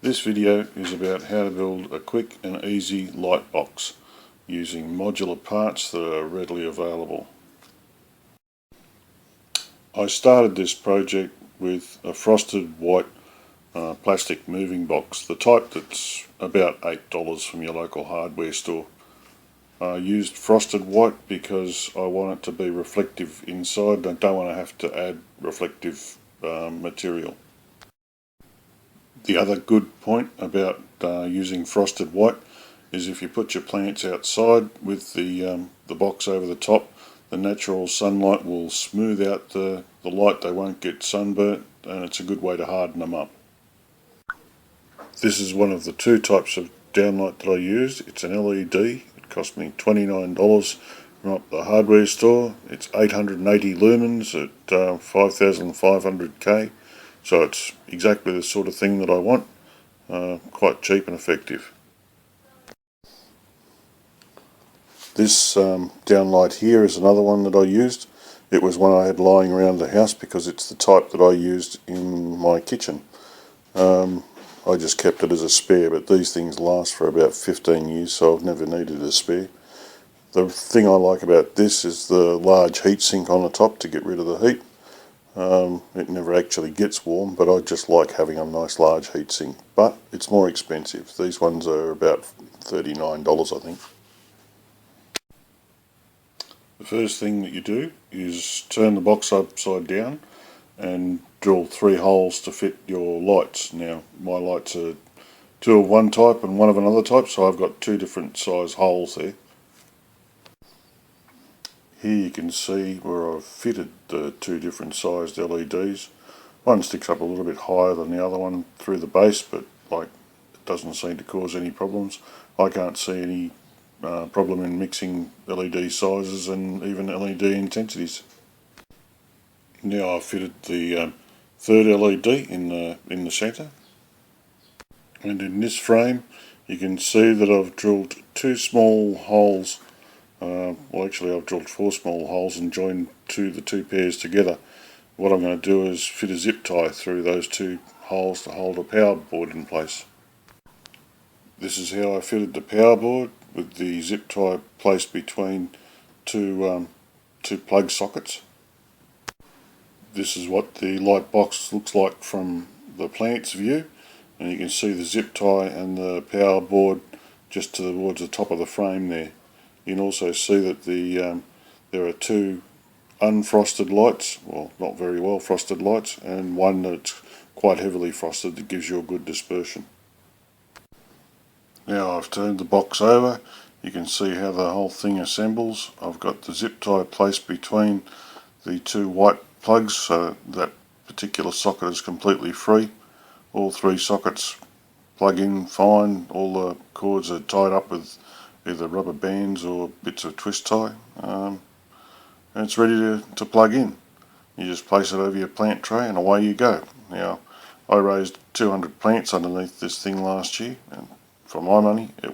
This video is about how to build a quick and easy light box using modular parts that are readily available. I started this project with a frosted white plastic moving box, the type that's about $8 from your local hardware store. I used frosted white because I want it to be reflective inside. I don't want to have to add reflective material. The other good point about using frosted white is if you put your plants outside with the box over the top, the natural sunlight will smooth out the light. They won't get sunburnt, and it's a good way to harden them up. This is one of the two types of downlight that I used. It's an LED. It cost me $29 from the hardware store. It's 880 lumens at 5500K. So it's exactly the sort of thing that I want, quite cheap and effective. This downlight here is another one that I used. It was one I had lying around the house because it's the type that I used in my kitchen. I just kept it as a spare, but these things last for about 15 years, so I've never needed a spare. The thing I like about this is the large heatsink on the top to get rid of the heat. It never actually gets warm, but I just like having a nice large heatsink. But it's more expensive. These ones are about $39, I think. The first thing that you do is turn the box upside down and drill 3 holes to fit your lights. Now my lights are 2 of one type and 1 of another type, so I've got 2 different size holes there. Here you can see where I've fitted the 2 different sized LEDs. One sticks up a little bit higher than the other one through the base, but it doesn't seem to cause any problems. I can't see any problem in mixing LED sizes and even LED intensities. Now I've fitted the third LED in the centre, and in this frame you can see that I've drilled 2 small holes. Well, actually I've drilled 4 small holes and joined the two pairs together. What I'm going to do is fit a zip tie through those 2 holes to hold a power board in place. This is how I fitted the power board, with the zip tie placed between two plug sockets. This is what the light box looks like from the plant's view, and you can see the zip tie and the power board just towards the top of the frame there. You can also see that there are 2 unfrosted lights, well, not very well frosted lights, and one that's quite heavily frosted that gives you a good dispersion. Now I've turned the box over, you can see how the whole thing assembles. I've got the zip tie placed between the 2 white plugs, so that particular socket is completely free. All 3 sockets plug in fine, all the cords are tied up with either rubber bands or bits of twist tie, and it's ready to plug in. You just place it over your plant tray and away you go. Now I raised 200 plants underneath this thing last year, and for my money it worked.